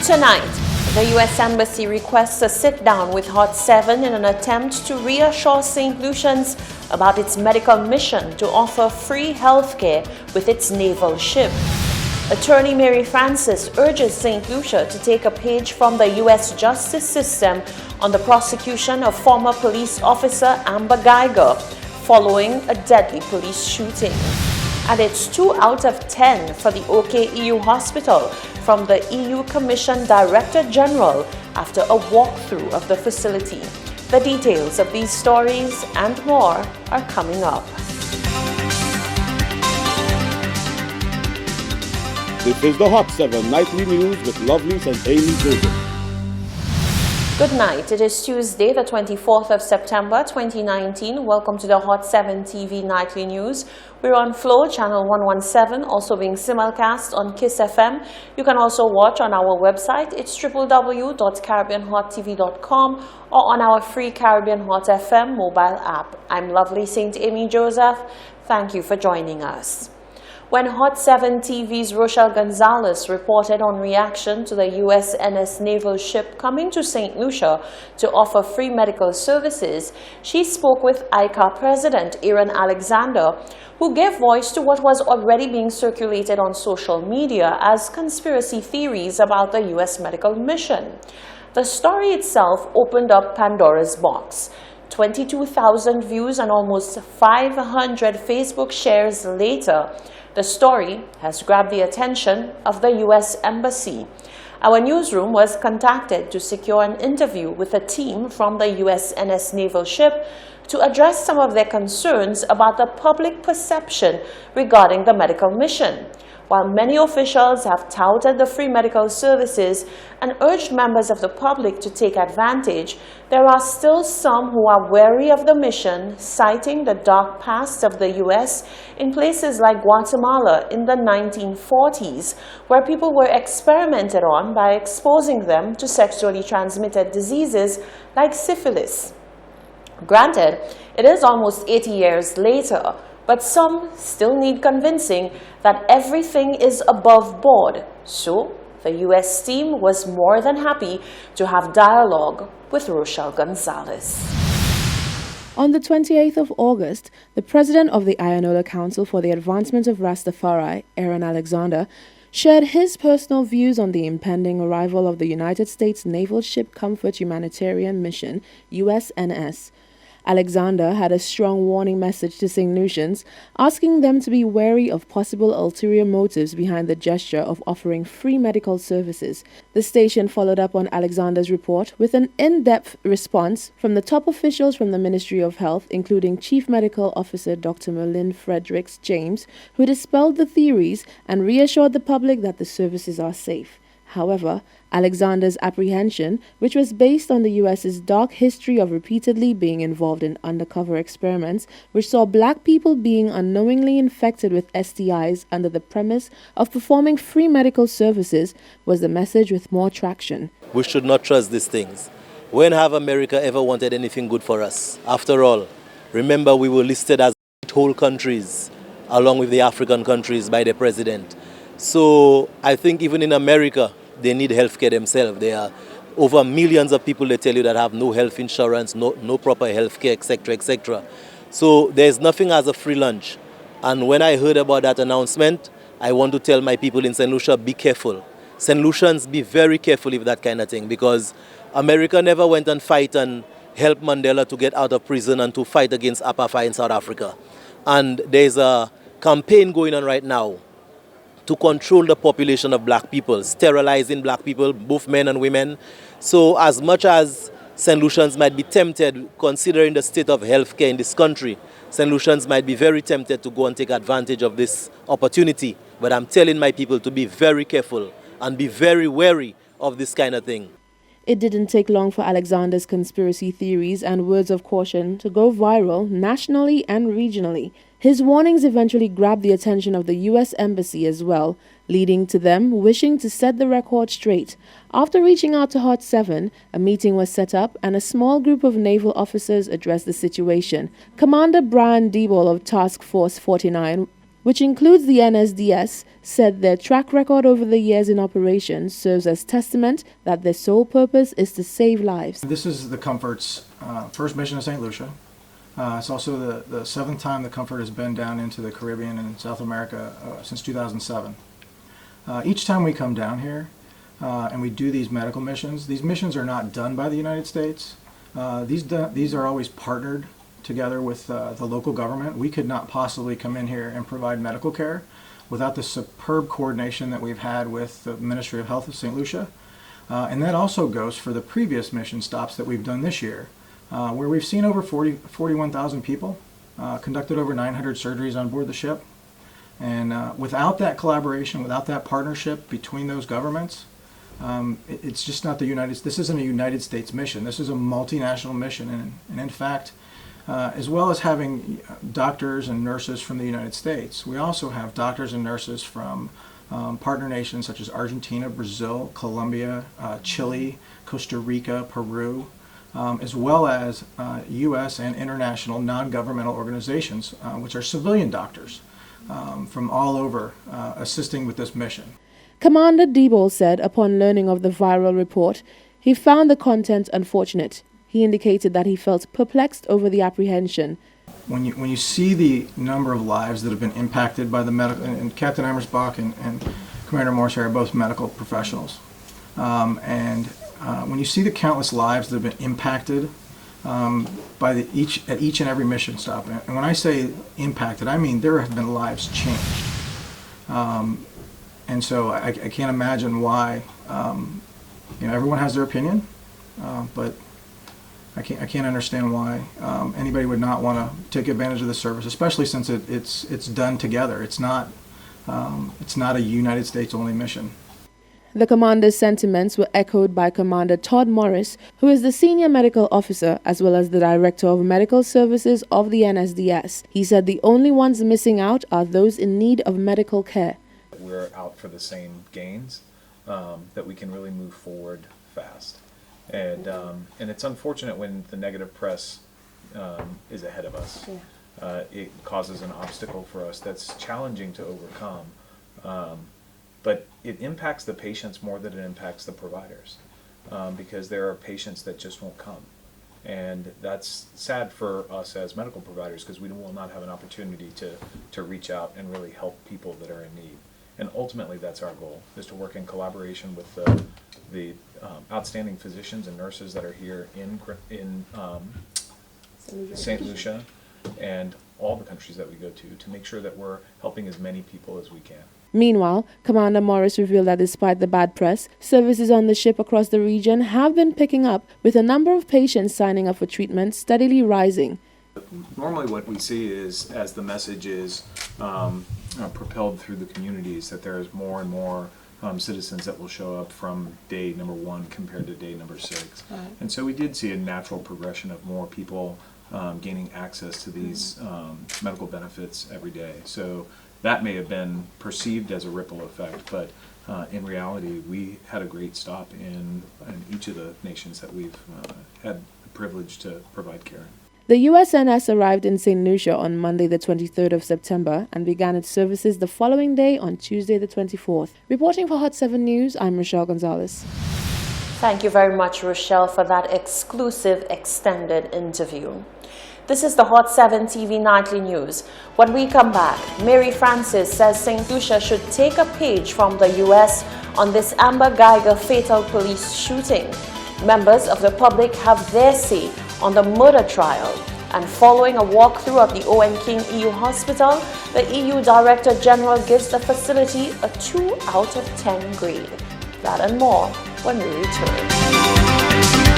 Tonight, the U.S. Embassy requests a sit-down with Hot 7 in an attempt to reassure St. Lucians about its medical mission to offer free health care with its naval ship. Attorney Mary Francis urges St. Lucia to take a page from the U.S. justice system on the prosecution of former police officer Amber Geiger following a deadly police shooting. And it's 2 out of 10 for the OKEU hospital from the EU Commission Director General after a walkthrough of the facility. The details of these stories and more are coming up. This is the Hot 7 Nightly News with Lovelace and Amy Joseph. Good night. It is Tuesday, the 24th of September 2019. Welcome to the Hot 7 TV Nightly News. We're on Flow, channel 117, also being simulcast on KISS FM. You can also watch on our website. It's www.caribbeanhottv.com or on our free Caribbean Hot FM mobile app. I'm Lovely St. Amy Joseph. Thank you for joining us. When Hot 7 TV's Rochelle Gonzalez reported on reaction to the USNS naval ship coming to St. Lucia to offer free medical services, she spoke with ICA President Aaron Alexander, who gave voice to what was already being circulated on social media as conspiracy theories about the U.S. medical mission. The story itself opened up Pandora's box. 22,000 views and almost 500 Facebook shares later, the story has grabbed the attention of the U.S. Embassy. Our newsroom was contacted to secure an interview with a team from the USNS naval ship to address some of their concerns about the public perception regarding the medical mission. While many officials have touted the free medical services and urged members of the public to take advantage, there are still some who are wary of the mission, citing the dark past of the U.S. in places like Guatemala in the 1940s, where people were experimented on by exposing them to sexually transmitted diseases like syphilis. Granted, it is almost 80 years later, but some still need convincing that everything is above board. So, the U.S. team was more than happy to have dialogue with Rochelle Gonzalez. On the 28th of August, the president of the Ayanola Council for the Advancement of Rastafari, Aaron Alexander, shared his personal views on the impending arrival of the United States Naval Ship Comfort Humanitarian Mission, USNS. Alexander had a strong warning message to St. Lucians, asking them to be wary of possible ulterior motives behind the gesture of offering free medical services. The station followed up on Alexander's report with an in-depth response from the top officials from the Ministry of Health, including Chief Medical Officer Dr. Merlin Fredericks James, who dispelled the theories and reassured the public that the services are safe. However, Alexander's apprehension, which was based on the U.S.'s dark history of repeatedly being involved in undercover experiments, which saw black people being unknowingly infected with STIs under the premise of performing free medical services, was the message with more traction. We should not trust these things. When have America ever wanted anything good for us? After all, remember we were listed as whole countries, along with the African countries, by the president. So I think even in America, they need health care themselves. There are over millions of people, they tell you, that have no health insurance, no proper health care, etc., etc. So there's nothing as a free lunch. And when I heard about that announcement, I want to tell my people in St. Lucia, be careful. St. Lucians, be very careful with that kind of thing, because America never went and fight and help Mandela to get out of prison and to fight against apartheid in South Africa. And there's a campaign going on right now to control the population of black people, sterilizing black people, both men and women. So as much as St. Lucians might be tempted, considering the state of healthcare in this country, St. Lucians might be very tempted to go and take advantage of this opportunity. But I'm telling my people to be very careful and be very wary of this kind of thing. It didn't take long for Alexander's conspiracy theories and words of caution to go viral nationally and regionally. His warnings eventually grabbed the attention of the U.S. Embassy as well, leading to them wishing to set the record straight. After reaching out to Hot 7, a meeting was set up and a small group of naval officers addressed the situation. Commander Brian Diebel of Task Force 49 which includes the NSDS, said their track record over the years in operation serves as testament that their sole purpose is to save lives. This is the Comfort's first mission to St. Lucia. It's also the seventh time the Comfort has been down into the Caribbean and South America since 2007. Each time we come down here and we do these medical missions, these missions are not done by the United States. These are always partnered together with the local government. We could not possibly come in here and provide medical care without the superb coordination that we've had with the Ministry of Health of St. Lucia. And that also goes for the previous mission stops that we've done this year, where we've seen over 41,000 people, conducted over 900 surgeries on board the ship. And without that collaboration, without that partnership between those governments, it's just not the United States. This isn't a United States mission. This is a multinational mission. And in fact, as well as having doctors and nurses from the United States, we also have doctors and nurses from partner nations such as Argentina, Brazil, Colombia, Chile, Costa Rica, Peru, as well as U.S. and international non-governmental organizations, which are civilian doctors from all over assisting with this mission. Commander Debo said upon learning of the viral report, he found the content unfortunate. He indicated that he felt perplexed over the apprehension. When you see the number of lives that have been impacted by the medical, and Captain Emersbach and Commander Morse are both medical professionals, when you see the countless lives that have been impacted by each and every mission stop, and when I say impacted, I mean there have been lives changed, and so I can't imagine why. Everyone has their opinion, but I can't understand why anybody would not want to take advantage of the service, especially since it's done together. It's not a United States only mission. The commander's sentiments were echoed by Commander Todd Morris, who is the senior medical officer as well as the director of medical services of the NSDS. He said the only ones missing out are those in need of medical care. We're out for the same gains, that we can really move forward fast. And it's unfortunate when the negative press is ahead of us. Yeah. It causes an obstacle for us that's challenging to overcome. But it impacts the patients more than it impacts the providers, because there are patients that just won't come. And that's sad for us as medical providers, because we will not have an opportunity to reach out and really help people that are in need. And ultimately that's our goal, is to work in collaboration with the outstanding physicians and nurses that are here in St. Lucia and all the countries that we go to make sure that we're helping as many people as we can. Meanwhile, Commander Morris revealed that despite the bad press, services on the ship across the region have been picking up, with a number of patients signing up for treatment steadily rising. Normally what we see is, as the message is propelled through the communities, that there is more and more citizens that will show up from day number 1 compared to day number 6. Right. And so we did see a natural progression of more people gaining access to these medical benefits every day. So that may have been perceived as a ripple effect, but in reality, we had a great stop in each of the nations that we've had the privilege to provide care in. The USNS arrived in St. Lucia on Monday the 23rd of September and began its services the following day on Tuesday the 24th. Reporting for Hot 7 News, I'm Rochelle Gonzalez. Thank you very much, Rochelle, for that exclusive extended interview. This is the Hot 7 TV Nightly News. When we come back, Mary Francis says St. Lucia should take a page from the U.S. on this Amber Geiger fatal police shooting. Members of the public have their say on the murder trial. And following a walkthrough of the Owen King EU Hospital, the EU Director General gives the facility a 2 out of 10 grade. That and more when we return.